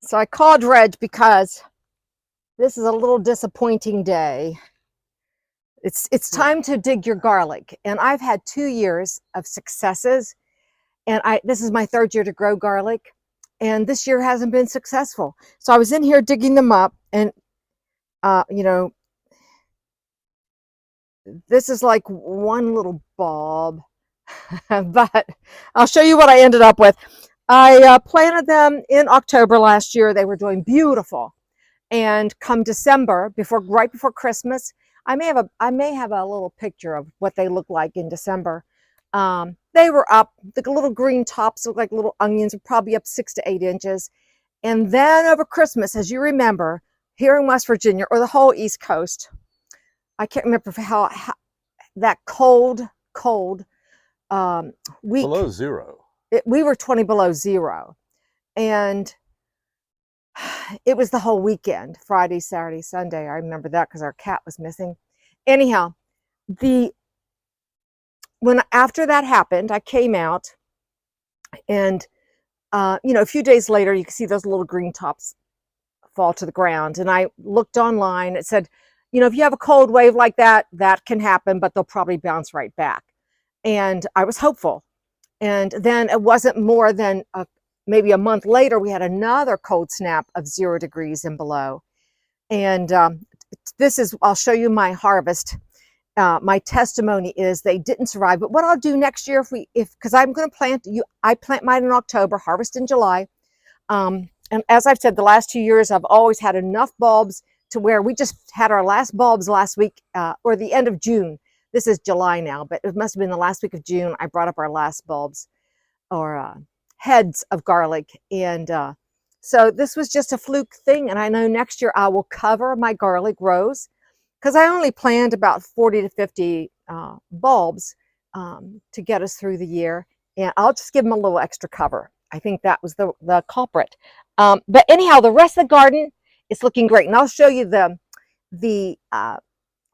So I called Reg because this is a little disappointing day. It's time to dig your garlic, and I've had 2 years of successes, and this is my 3rd year to grow garlic, and this year hasn't been successful. So I was in here digging them up, and you know, this is like one little bulb, but I'll show you what I ended up with. I planted them in October last year. They were doing beautiful. And come December, right before Christmas, I may have a little picture of what they look like in December. They were up. The little green tops look like little onions, probably up 6 to 8 inches. And then over Christmas, as you remember, here in West Virginia or the whole East Coast, I can't remember how that cold week. Below zero. We were 20 below zero, and it was the whole weekend, Friday, Saturday, Sunday. I remember that because our cat was missing. Anyhow, after that happened, I came out, and a few days later, you can see those little green tops fall to the ground. And I looked online. It said, if you have a cold wave like that, that can happen, but they'll probably bounce right back. And I was hopeful. And then it wasn't more than maybe a month later, we had another cold snap of 0 degrees and below. And I'll show you my harvest. My testimony is they didn't survive. But what I'll do next year, because I'm going to I plant mine in October, harvest in July. And as I've said, the last 2 years, I've always had enough bulbs to where we just had our last bulbs last week or the end of June. This is July now, but it must have been the last week of June. I brought up our last bulbs or heads of garlic. And so this was just a fluke thing. And I know next year I will cover my garlic rows because I only planned about 40 to 50 bulbs to get us through the year. And I'll just give them a little extra cover. I think that was the culprit. But anyhow, the rest of the garden is looking great. And I'll show you the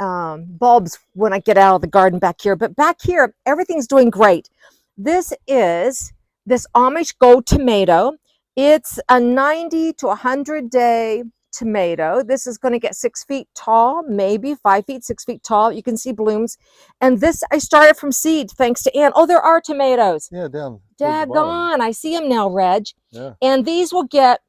bulbs when I get out of the garden back here. But back here, everything's doing great. This is this Amish Gold tomato. It's a 90 to 100 day tomato. This is going to get 6 feet tall, maybe 5 feet, 6 feet tall. You can see blooms. And this I started from seed thanks to Ann. Oh, there are tomatoes. Yeah, down. Daggone, I see them now, Reg. Yeah. And these will get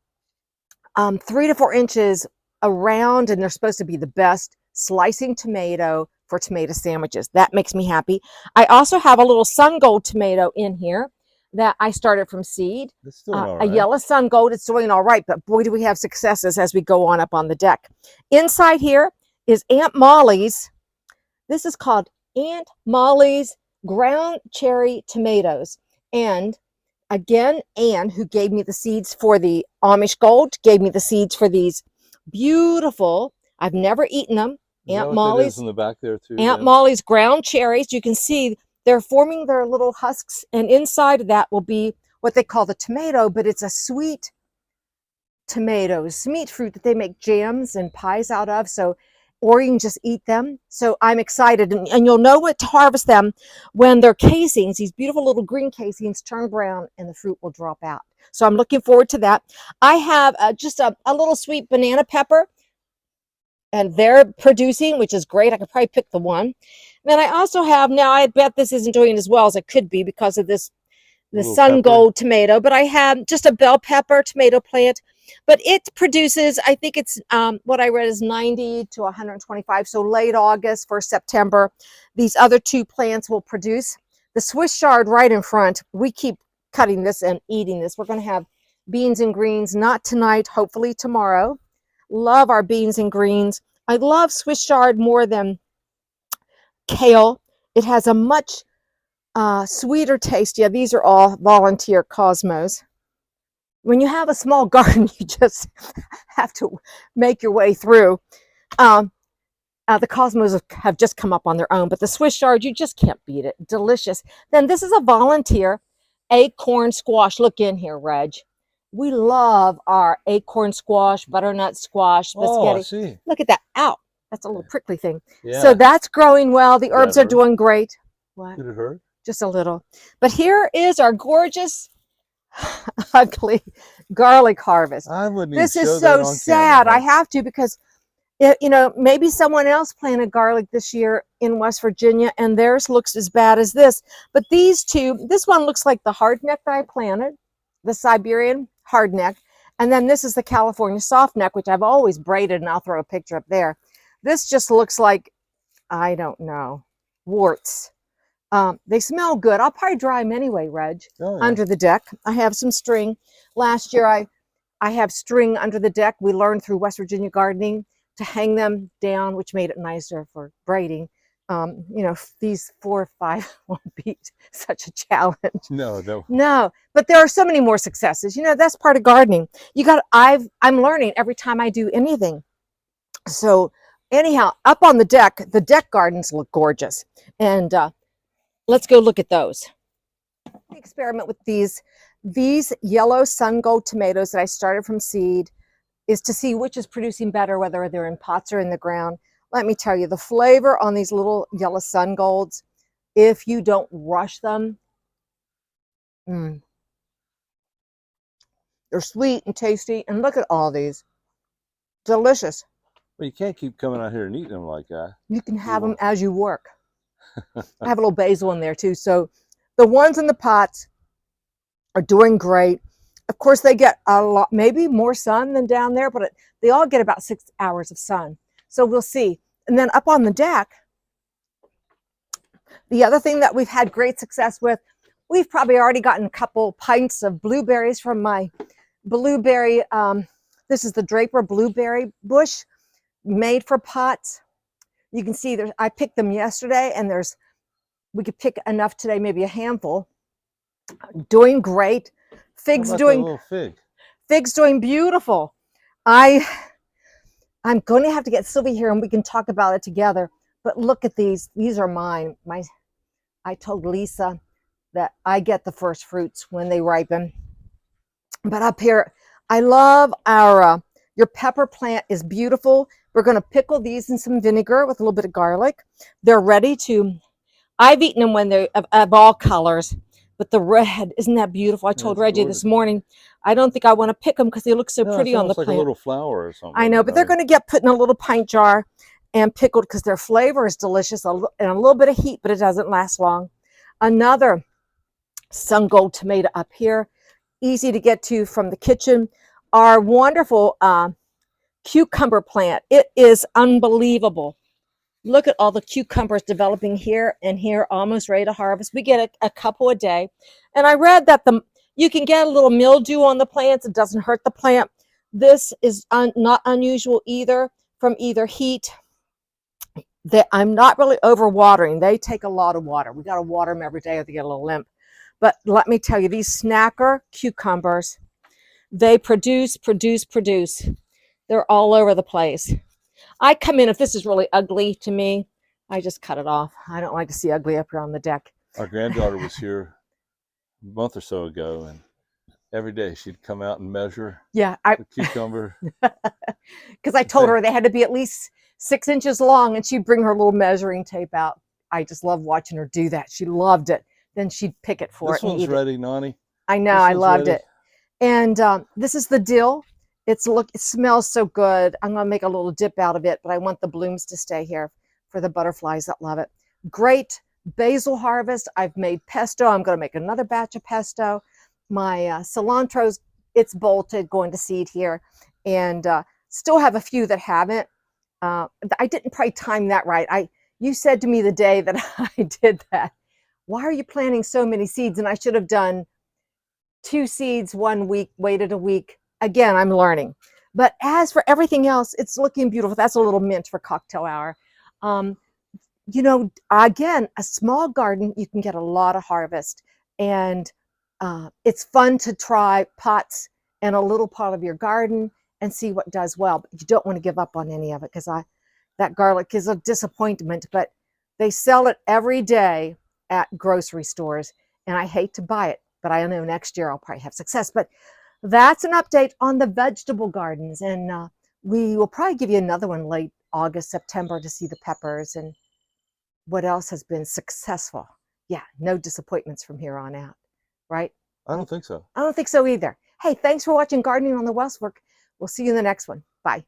3 to 4 inches around, and they're supposed to be the best slicing tomato for tomato sandwiches. That makes me happy. I also have a little sun gold tomato in here that I started from seed. It's doing all right. A yellow sun gold. It's doing all right, but boy, do we have successes as we go on up on the deck. Inside here is Aunt Molly's. This is called Aunt Molly's ground cherry tomatoes. And again, Anne, who gave me the seeds for the Amish Gold, gave me the seeds for these beautiful, I've never eaten them, Aunt Molly's in the back there too. Aunt Molly's ground cherries. You can see they're forming their little husks, and inside of that will be what they call the tomato, but it's a sweet tomato, sweet fruit that they make jams and pies out of. So, or you can just eat them. So I'm excited, and you'll know what to harvest them when their casings, these beautiful little green casings, turn brown and the fruit will drop out. So I'm looking forward to that. I have just a little sweet banana pepper, and they're producing, which is great. I could probably pick the one. Then I also have, now I bet this isn't doing as well as it could be because of the sun gold tomato, but I have just a bell pepper tomato plant, but it produces, I think it's what I read is 90 to 125. So late August, first September, these other 2 plants will produce. The Swiss chard right in front, we keep cutting this and eating this. We're going to have beans and greens, not tonight, hopefully tomorrow. Love our beans and greens. I love Swiss chard more than kale. It has a much sweeter taste. Yeah, these are all volunteer cosmos. When you have a small garden, you just have to make your way through. The cosmos have just come up on their own, but the Swiss chard, you just can't beat it. Delicious. Then this is a volunteer acorn squash. Look in here, Reg. We love our acorn squash, butternut squash, biscotti. Oh, I see. Look at that. Ow. That's a little prickly thing. Yeah. So that's growing well. The herbs are doing great. What? Did it hurt? Just a little. But here is our gorgeous ugly garlic harvest. I wouldn't This even is show that so on sad. camera. I have to, because you know, maybe someone else planted garlic this year in West Virginia and theirs looks as bad as this. But these two, this one looks like the hardneck that I planted, the Siberian hardneck. And then this is the California softneck, which I've always braided, and I'll throw a picture up there. This just looks like, I don't know, warts. They smell good. I'll probably dry them anyway, Reg, Oh, yeah. under the deck. I have some string. Last year, I have string under the deck. We learned through West Virginia gardening to hang them down, which made it nicer for braiding. You know, these 4 or 5 won't be such a challenge. No, no. No, but there are so many more successes. You know, that's part of gardening. I'm learning every time I do anything. So anyhow, up on the deck gardens look gorgeous. And let's go look at those. The experiment with these yellow sun gold tomatoes that I started from seed is to see which is producing better, whether they're in pots or in the ground. Let me tell you, the flavor on these little yellow sun golds, if you don't rush them, they're sweet and tasty. And look at all these, delicious. Well, you can't keep coming out here and eating them like that. You can have them as you work. I have a little basil in there too. So the ones in the pots are doing great. Of course, they get a lot, maybe more sun than down there, but they all get about 6 hours of sun. So we'll see. And then up on the deck, the other thing that we've had great success with, we've probably already gotten a couple pints of blueberries from my blueberry. This is the Draper blueberry bush made for pots. You can see I picked them yesterday, and we could pick enough today, maybe a handful. Doing great. Figs doing Figs doing beautiful. I'm going to have to get Sylvie here and we can talk about it together. But look at these. These are mine. I told Lisa that I get the first fruits when they ripen. But up here, I love your pepper plant is beautiful. We're going to pickle these in some vinegar with a little bit of garlic. They're ready to, I've eaten them when they're of all colors. But the red, isn't that beautiful? I told Reggie this morning, I don't think I want to pick them because they look so pretty on the plant. It's like a little flower or something. I know, but they're going to get put in a little pint jar and pickled because their flavor is delicious and a little bit of heat, but it doesn't last long. Another sun gold tomato up here, easy to get to from the kitchen. Our wonderful cucumber plant. It is unbelievable. Look at all the cucumbers developing here and here, almost ready to harvest. We get a couple a day. And I read that you can get a little mildew on the plants. It doesn't hurt the plant. This is not unusual either from either heat. I'm not really overwatering. They take a lot of water. We got to water them every day or they get a little limp. But let me tell you, these snacker cucumbers, they produce. They're all over the place. I come in, if this is really ugly to me, I just cut it off. I don't like to see ugly up here on the deck. Our granddaughter was here a month or so ago, and every day she'd come out and measure the cucumber. Because I told her they had to be at least 6 inches long, and she'd bring her little measuring tape out. I just love watching her do that. She loved it. Then she'd pick it for it. This one's ready, Nani. I know, I loved it. And this is the dill. It smells so good. I'm going to make a little dip out of it, but I want the blooms to stay here for the butterflies that love it. Great basil harvest. I've made pesto. I'm going to make another batch of pesto. My cilantro's, it's bolted, going to seed here. And still have a few that haven't. I didn't probably time that right. You said to me the day that I did that, why are you planting so many seeds? And I should have done 2 seeds 1 week, waited a week. Again, I'm learning. But as for everything else, it's looking beautiful. That's a little mint for cocktail hour. You know, again, a small garden, you can get a lot of harvest. And it's fun to try pots in a little part of your garden and see what does well. But you don't want to give up on any of it because that garlic is a disappointment. But they sell it every day at grocery stores. And I hate to buy it, but I know next year I'll probably have success. But that's an update on the vegetable gardens. And we will probably give you another one late August, September to see the peppers and what else has been successful. Yeah, no disappointments from here on out, right? I don't think so. I don't think so either. Hey, thanks for watching Gardening on the Westfork. We'll see you in the next one. Bye.